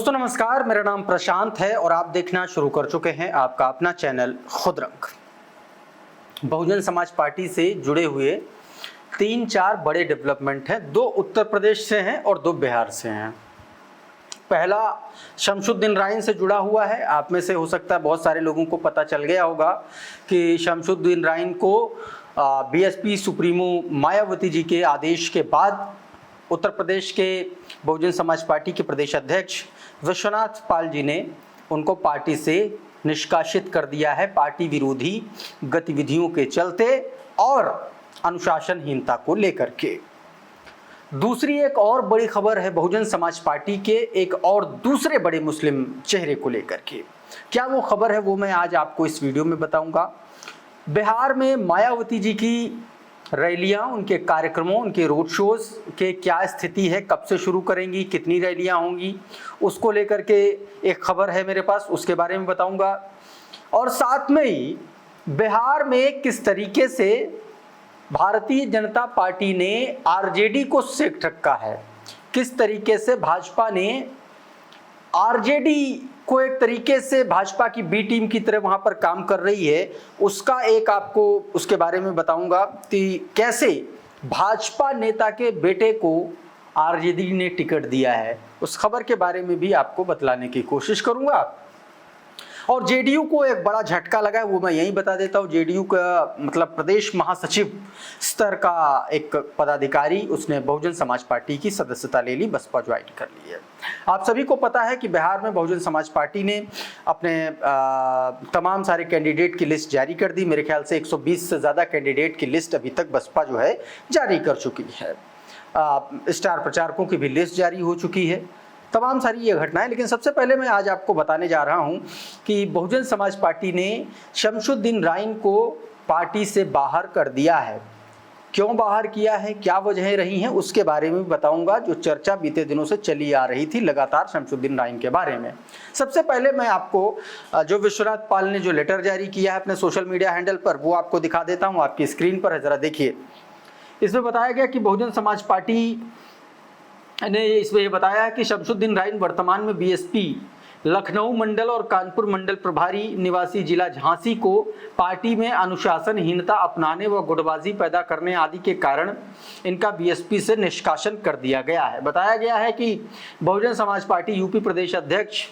दोस्तों नमस्कार, मेरा नाम प्रशांत है और आप देखना शुरू कर चुके हैं आपका अपना चैनल खुद रंग। बहुजन समाज पार्टी से जुड़े हुए 3-4 बड़े डेवलपमेंट हैं। 2 उत्तर प्रदेश से हैं और 2 बिहार से हैं। पहला शमशुद्दीन राइन से जुड़ा हुआ है। आप में से हो सकता है बहुत सारे लोगों को पता चल गया होगा कि शमशुद्दीन राइन को बीएसपी सुप्रीमो मायावती जी के आदेश के बाद उत्तर प्रदेश के बहुजन समाज पार्टी के प्रदेश अध्यक्ष विश्वनाथ पाल जी ने उनको पार्टी से निष्कासित कर दिया है, पार्टी विरोधी गतिविधियों के चलते और अनुशासनहीनता को लेकर के। दूसरी एक और बड़ी खबर है बहुजन समाज पार्टी के एक और दूसरे बड़े मुस्लिम चेहरे को लेकर के। क्या वो खबर है वो मैं आज आपको इस वीडियो में बताऊंगा। बिहार में मायावती जी की रैलियां, उनके कार्यक्रमों, उनके रोड शोज के क्या स्थिति है, कब से शुरू करेंगी, कितनी रैलियां होंगी, उसको लेकर के एक खबर है मेरे पास, उसके बारे में बताऊंगा। और साथ में ही बिहार में किस तरीके से भारतीय जनता पार्टी ने आरजेडी को सेक रखा है, किस तरीके से भाजपा ने आरजेडी को एक तरीके से भाजपा की बी टीम की तरह वहां पर काम कर रही है, उसका एक आपको उसके बारे में बताऊंगा कि कैसे भाजपा नेता के बेटे को आरजेडी ने टिकट दिया है। उस खबर के बारे में भी आपको बतलाने की कोशिश करूंगा। और जेडीयू को एक बड़ा झटका लगा है, वो मैं यही बता देता हूँ। जेडीयू का मतलब प्रदेश महासचिव स्तर का एक पदाधिकारी, उसने बहुजन समाज पार्टी की सदस्यता ले ली, बसपा ज्वाइन कर ली है। आप सभी को पता है कि बिहार में बहुजन समाज पार्टी ने अपने तमाम सारे कैंडिडेट की लिस्ट जारी कर दी। मेरे ख्याल से 120 से ज़्यादा कैंडिडेट की लिस्ट अभी तक बसपा जो है जारी कर चुकी है। स्टार प्रचारकों की भी लिस्ट जारी हो चुकी है। तमाम सारी ये घटनाएं, लेकिन सबसे पहले मैं आज आपको बताने जा रहा हूं कि बहुजन समाज पार्टी ने शमशुद्दीन राइन को पार्टी से बाहर कर दिया है। क्यों बाहर किया है, क्या वजहें रही हैं, उसके बारे में बताऊंगा, जो चर्चा बीते दिनों से चली आ रही थी लगातार शमशुद्दीन राइन के बारे में। सबसे पहले मैं आपको जो विश्वनाथ पाल ने जो लेटर जारी किया है अपने सोशल मीडिया हैंडल पर, वो आपको दिखा देता हूँ। आपकी स्क्रीन पर है, जरा देखिए। इसमें बताया गया कि बहुजन समाज पार्टी ने इसमें यह बताया है कि शमशुद्दीन राइन वर्तमान में बीएसपी लखनऊ मंडल और कानपुर मंडल प्रभारी निवासी जिला झांसी को पार्टी में अनुशासनहीनता अपनाने व गुटबाजी पैदा करने आदि के कारण इनका बीएसपी से निष्कासन कर दिया गया है। बताया गया है कि बहुजन समाज पार्टी यूपी प्रदेश अध्यक्ष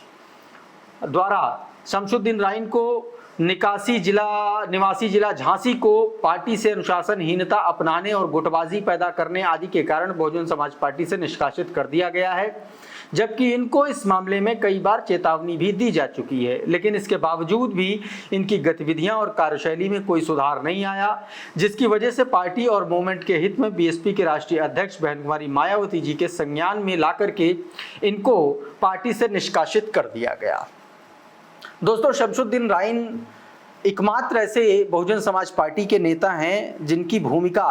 द्वारा शमशुद्दीन राइन को निवासी जिला झांसी को पार्टी से अनुशासनहीनता अपनाने और गुटबाजी पैदा करने आदि के कारण बहुजन समाज पार्टी से निष्कासित कर दिया गया है, जबकि इनको इस मामले में कई बार चेतावनी भी दी जा चुकी है। लेकिन इसके बावजूद भी इनकी गतिविधियां और कार्यशैली में कोई सुधार नहीं आया, जिसकी वजह से पार्टी और मूवमेंट के हित में बीएसपी के राष्ट्रीय अध्यक्ष बहन कुमारी मायावती जी के संज्ञान में लाकर के इनको पार्टी से निष्कासित कर दिया गया। दोस्तों, शमशुद्दीन राइन एकमात्र ऐसे बहुजन समाज पार्टी के नेता हैं जिनकी भूमिका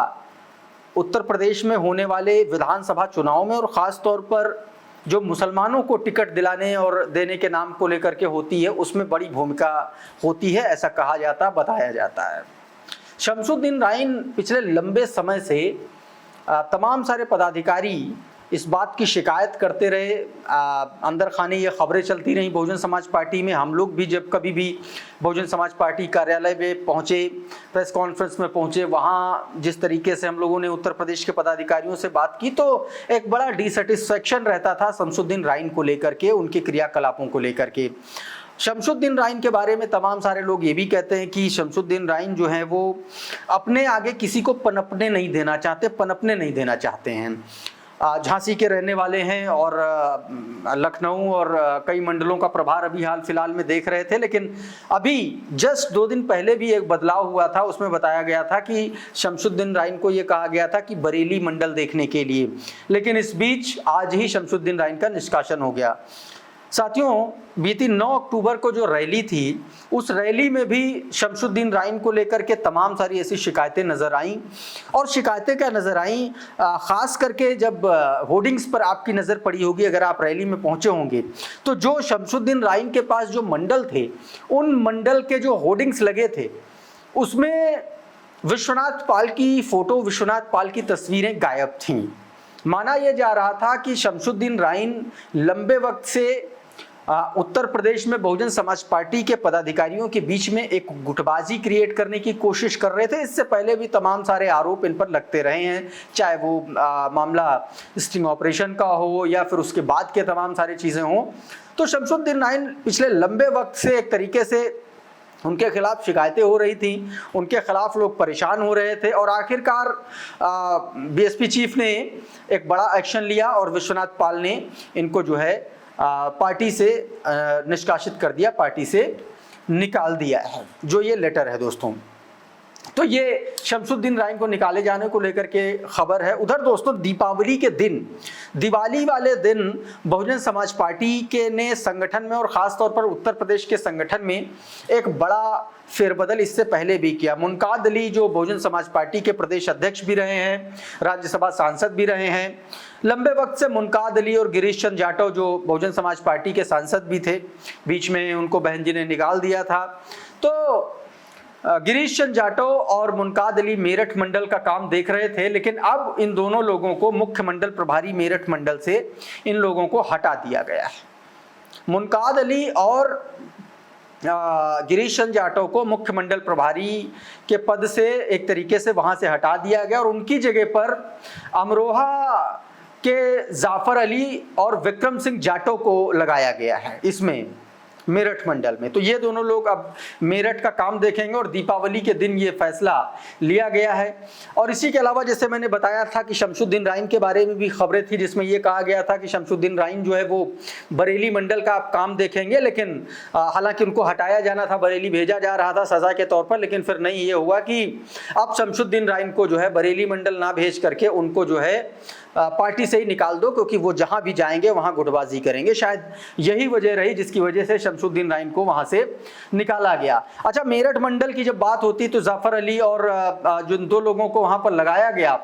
उत्तर प्रदेश में होने वाले विधानसभा चुनाव में और ख़ास तौर पर जो मुसलमानों को टिकट दिलाने और देने के नाम को लेकर के होती है, उसमें बड़ी भूमिका होती है, ऐसा कहा जाता, बताया जाता है। शमशुद्दीन राइन पिछले लंबे समय से तमाम सारे पदाधिकारी इस बात की शिकायत करते रहे। अंदर खाने ये खबरें चलती रहीं बहुजन समाज पार्टी में। हम लोग भी जब कभी भी बहुजन समाज पार्टी कार्यालय में पहुँचे, प्रेस कॉन्फ्रेंस में पहुँचे, वहाँ जिस तरीके से हम लोगों ने उत्तर प्रदेश के पदाधिकारियों से बात की, तो एक बड़ा डिसैटिस्फैक्शन रहता था शमशुद्दीन राइन को लेकर के, उनके क्रियाकलापों को लेकर के। शमशुद्दीन राइन के बारे में तमाम सारे लोग ये भी कहते हैं कि शमशुद्दीन राइन जो है वो अपने आगे किसी को पनपने नहीं देना चाहते हैं। झांसी के रहने वाले हैं और लखनऊ और कई मंडलों का प्रभार अभी हाल फिलहाल में देख रहे थे। लेकिन अभी जस्ट 2 दिन पहले भी एक बदलाव हुआ था, उसमें बताया गया था कि शमशुद्दीन राइन को ये कहा गया था कि बरेली मंडल देखने के लिए, लेकिन इस बीच आज ही शमशुद्दीन राइन का निष्कासन हो गया। साथियों, बीती 9 अक्टूबर को जो रैली थी, उस रैली में भी शमशुद्दीन राइन को लेकर के तमाम सारी ऐसी शिकायतें नजर आईं। और शिकायतें क्या नजर आईं, खास करके जब होर्डिंग्स पर आपकी नज़र पड़ी होगी, अगर आप रैली में पहुंचे होंगे, तो जो शमशुद्दीन राइन के पास जो मंडल थे, उन मंडल के जो होर्डिंग्स लगे थे, उसमें विश्वनाथ पाल की फोटो, विश्वनाथ पाल की तस्वीरें गायब थीं। माना यह जा रहा था कि शमशुद्दीन राइन लंबे वक्त से उत्तर प्रदेश में बहुजन समाज पार्टी के पदाधिकारियों के बीच में एक गुटबाजी क्रिएट करने की कोशिश कर रहे थे। इससे पहले भी तमाम सारे आरोप इन पर लगते रहे हैं, चाहे वो मामला स्टिंग ऑपरेशन का हो या फिर उसके बाद के तमाम सारी चीजें हों। तो शमसुद्दीन राइन पिछले लंबे वक्त से एक तरीके से उनके खिलाफ शिकायतें हो रही थी, उनके खिलाफ लोग परेशान हो रहे थे और आखिरकार बीएसपी चीफ ने एक बड़ा एक्शन लिया और विश्वनाथ पाल ने इनको जो है पार्टी से निष्कासित कर दिया, पार्टी से निकाल दिया है। जो ये लेटर है दोस्तों, तो ये शमसुद्दीन राइन को निकाले जाने को लेकर के खबर है। उधर दोस्तों दीपावली के दिन, दिवाली वाले दिन बहुजन समाज पार्टी के ने संगठन में और ख़ास तौर पर उत्तर प्रदेश के संगठन में एक बड़ा फेरबदल इससे पहले भी किया। मुनकाद अली जो बहुजन समाज पार्टी के प्रदेश अध्यक्ष भी रहे हैं, राज्यसभा सांसद भी रहे हैं, लंबे वक्त से मुनकाद अली और गिरीश चंद्र जाटव जो बहुजन समाज पार्टी के सांसद भी थे, बीच में उनको बहन जी ने निकाल दिया था। तो गिरीश चंद्र जाटव और मुनकाद अली मेरठ मंडल का काम देख रहे थे, लेकिन अब इन दोनों लोगों को मुख्य मंडल प्रभारी मेरठ मंडल से इन लोगों को हटा दिया गया है। मुनकाद अली और गिरीश चंद्र जाटव को मुख्य मंडल प्रभारी के पद से एक तरीके से वहां से हटा दिया गया और उनकी जगह पर अमरोहा के जाफर अली और विक्रम सिंह जाटव को लगाया गया है इसमें मेरठ मंडल में। तो ये दोनों लोग अब मेरठ का काम देखेंगे और दीपावली के दिन ये फैसला लिया गया है। और इसी के अलावा जैसे मैंने बताया था कि शमसुद्दीन राइन के बारे में भी खबरें थी, जिसमें ये कहा गया था कि शमसुद्दीन राइन जो है वो बरेली मंडल का आप काम देखेंगे, लेकिन हालांकि उनको हटाया जाना था, बरेली भेजा जा रहा था सजा के तौर पर, लेकिन फिर नहीं, ये हुआ कि अब शमसुद्दीन राइन को जो है बरेली मंडल ना भेज करके उनको जो है पार्टी से ही निकाल दो, क्योंकि वो जहां भी जाएंगे वहां गुटबाजी करेंगे। शायद यही वजह रही जिसकी वजह से शमसुद्दीन राइन को वहां से निकाला गया। अच्छा, मेरठ मंडल की जब बात होती तो जाफर अली और जिन दो लोगों को वहां पर लगाया गया,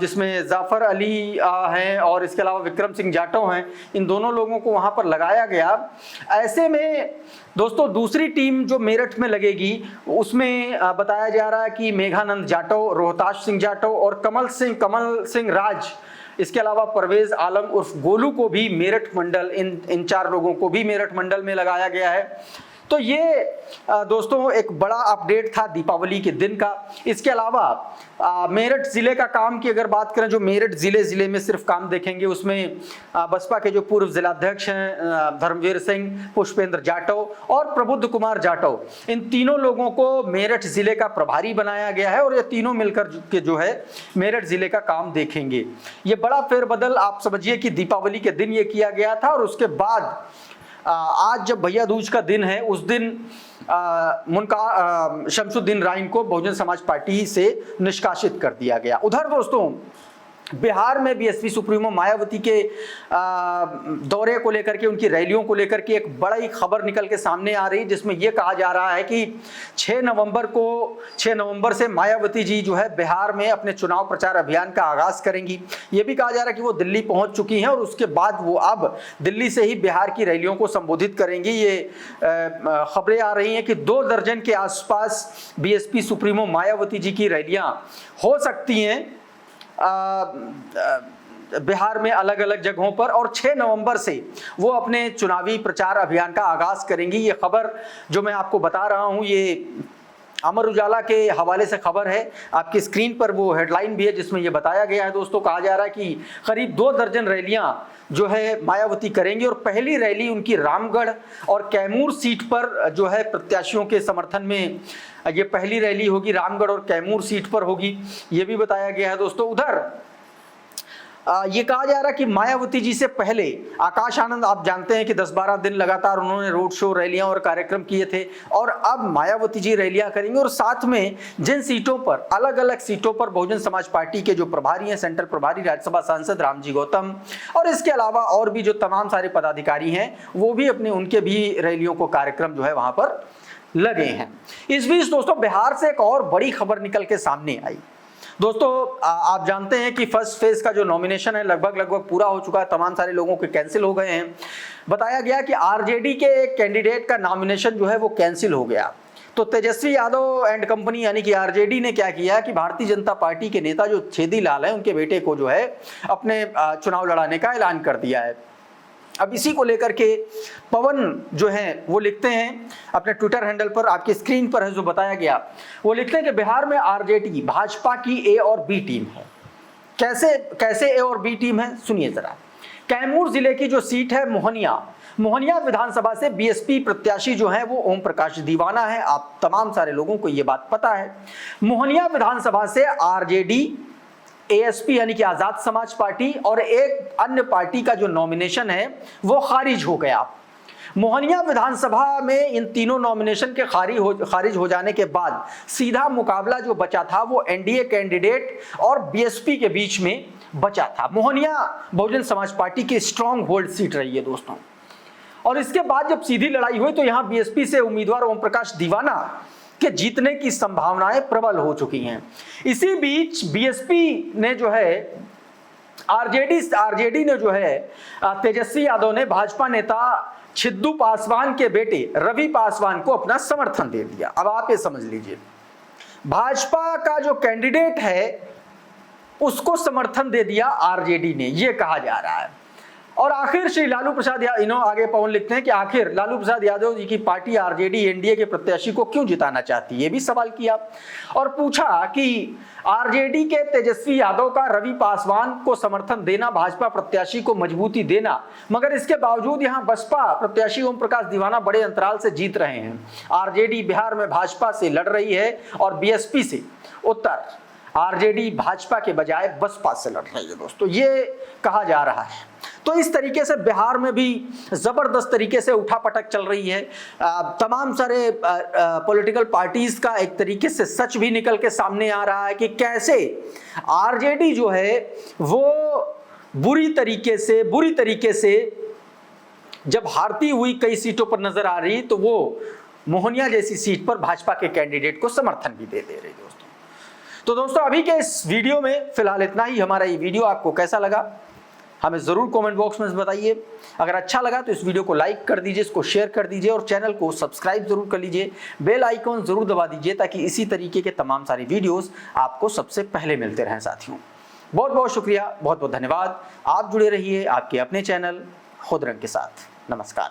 जिसमें जाफर अली हैं और इसके अलावा विक्रम सिंह जाटव हैं, इन दोनों लोगों को वहां पर लगाया गया। ऐसे में दोस्तों दूसरी टीम जो मेरठ में लगेगी उसमें बताया जा रहा है कि मेघानंद जाटव, रोहताश सिंह जाटव और कमल सिंह राज, इसके अलावा परवेज आलम उर्फ गोलू को भी मेरठ मंडल, इन चार लोगों को भी मेरठ मंडल में लगाया गया है। तो ये दोस्तों एक बड़ा अपडेट था दीपावली के दिन का। इसके अलावा मेरठ जिले का काम की अगर बात करें, जो मेरठ जिले में सिर्फ काम देखेंगे, उसमें बसपा के जो पूर्व जिलाध्यक्ष हैं धर्मवीर सिंह, पुष्पेंद्र जाटव और प्रबुद्ध कुमार जाटव, इन तीनों लोगों को मेरठ जिले का प्रभारी बनाया गया है और ये तीनों मिलकर के जो है मेरठ जिले का काम देखेंगे। ये बड़ा फेरबदल आप समझिए कि दीपावली के दिन ये किया गया था और उसके बाद आज जब भैया दूज का दिन है, उस दिन शमसुद्दीन राइन को बहुजन समाज पार्टी से निष्कासित कर दिया गया। उधर दोस्तों बिहार में बीएसपी सुप्रीमो मायावती के दौरे को लेकर के, उनकी रैलियों को लेकर के एक बड़ी खबर निकल के सामने आ रही, जिसमें यह कहा जा रहा है कि 6 नवंबर से मायावती जी जो है बिहार में अपने चुनाव प्रचार अभियान का आगाज करेंगी। ये भी कहा जा रहा है कि वो दिल्ली पहुंच चुकी हैं और उसके बाद वो अब दिल्ली से ही बिहार की रैलियों को संबोधित करेंगी। ये खबरें आ रही हैं कि 2 दर्जन के आसपास बीएसपी सुप्रीमो मायावती जी की रैलियां हो सकती हैं बिहार में अलग अलग जगहों पर, और 6 नवंबर से वो अपने चुनावी प्रचार अभियान का आगाज करेंगी। ये खबर जो मैं आपको बता रहा हूं, ये अमर उजाला के हवाले से खबर है, आपकी स्क्रीन पर वो हेडलाइन भी है जिसमें ये बताया गया है। दोस्तों कहा जा रहा है कि करीब 2 दर्जन रैलियां जो है मायावती करेंगी और पहली रैली उनकी रामगढ़ और कैमूर सीट पर जो है प्रत्याशियों के समर्थन में ये पहली रैली होगी, रामगढ़ और कैमूर सीट पर होगी, ये भी बताया गया है। दोस्तों उधर ये कहा जा रहा है कि मायावती जी से पहले आकाश आनंद, आप जानते हैं कि 10-12 दिन लगातार उन्होंने रोड शो, रैलियां और कार्यक्रम किए थे, और अब मायावती जी रैलियां करेंगे और साथ में जिन सीटों पर, अलग अलग सीटों पर बहुजन समाज पार्टी के जो प्रभारी हैं, सेंट्रल प्रभारी, राज्यसभा सांसद रामजी गौतम और इसके अलावा और भी जो तमाम सारे पदाधिकारी हैं, वो भी उनके भी रैलियों को कार्यक्रम जो है वहां पर लगे हैं। इस बीच दोस्तों बिहार से एक और बड़ी खबर निकल के सामने आई। दोस्तों आप जानते हैं कि फर्स्ट फेज का जो नॉमिनेशन है लगभग पूरा हो चुका है, तमाम सारे लोगों के कैंसिल हो गए हैं। बताया गया कि आरजेडी के एक कैंडिडेट का नॉमिनेशन जो है वो कैंसिल हो गया। तो तेजस्वी यादव एंड कंपनी यानी कि आरजेडी ने क्या किया कि भारतीय जनता पार्टी के नेता जो छेदी लाल हैं, उनके बेटे को जो है अपने चुनाव लड़ाने का ऐलान कर दिया है। अब इसी को लेकर के पवन जो है वो लिखते हैं अपने ट्विटर हैंडल पर, आपकी स्क्रीन पर है जो बताया गया, वो लिखते हैं कि बिहार में आरजेडी भाजपा की ए और बी टीम है। कैसे ए और बी टीम है, सुनिए जरा। कैमूर जिले की जो सीट है मोहनिया विधानसभा से बीएसपी प्रत्याशी जो है वो ओम प्रकाश दीवाना है। आप तमाम सारे लोगों को ये बात पता है। मोहनिया विधानसभा से आरजेडी, एएसपी यानी कि आजाद समाज पार्टी और एक अन्य पार्टी का जो नॉमिनेशन है वो खारिज हो गया। मोहनिया विधानसभा में इन तीनों नॉमिनेशन के खारिज हो जाने के बाद सीधा मुकाबला जो बचा था वो एनडीए कैंडिडेट और बीएसपी के बीच में बचा था। मोहनिया बहुजन समाज पार्टी की स्ट्रॉन्ग होल्ड सीट रही है दोस्तों। और इसके बाद जब सीधी लड़ाई हुई तो यहां बीएसपी से उम्मीदवार ओम प्रकाश दीवाना के जीतने की संभावनाएं प्रबल हो चुकी हैं। इसी बीच बीएसपी ने जो है आरजेडी ने जो है तेजस्वी यादव ने भाजपा नेता छिद्दू पासवान के बेटे रवि पासवान को अपना समर्थन दे दिया। अब आप ये समझ लीजिए, भाजपा का जो कैंडिडेट है उसको समर्थन दे दिया आरजेडी ने, ये कहा जा रहा है। और आखिर श्री लालू प्रसाद यादव, आगे पवन लिखते हैं कि आखिर लालू प्रसाद यादव जी की पार्टी आरजेडी एनडीए के प्रत्याशी को क्यों जिताना चाहती है, ये भी सवाल किया। और पूछा कि आरजेडी के तेजस्वी यादव का रवि पासवान को समर्थन देना भाजपा प्रत्याशी को मजबूती देना, मगर इसके बावजूद यहां बसपा प्रत्याशी ओम प्रकाश दीवाना बड़े अंतराल से जीत रहे हैं। आरजेडी बिहार में भाजपा से लड़ रही है और बीएसपी से उत्तर आरजेडी भाजपा के बजाय बसपा से लड़ रही है दोस्तों, ये कहा जा रहा है। तो इस तरीके से बिहार में भी जबरदस्त तरीके से उठापटक चल रही है। तमाम सारे पॉलिटिकल पार्टीज का एक तरीके से सच भी निकल के सामने आ रहा है कि कैसे आरजेडी जो है वो बुरी तरीके से जब हारती हुई कई सीटों पर नजर आ रही तो वो मोहनिया जैसी सीट पर भाजपा के कैंडिडेट को समर्थन भी दे रही दोस्तों। तो दोस्तों अभी के इस वीडियो में फिलहाल इतना ही। हमारा ये वीडियो आपको कैसा लगा हमें जरूर कमेंट बॉक्स में बताइए। अगर अच्छा लगा तो इस वीडियो को लाइक कर दीजिए, इसको शेयर कर दीजिए और चैनल को सब्सक्राइब जरूर कर लीजिए। बेल आइकॉन जरूर दबा दीजिए ताकि इसी तरीके के तमाम सारी वीडियोस आपको सबसे पहले मिलते रहें साथियों। बहुत बहुत शुक्रिया, बहुत बहुत धन्यवाद। आप जुड़े रहिए आपके अपने चैनल खुद रंग के साथ। नमस्कार।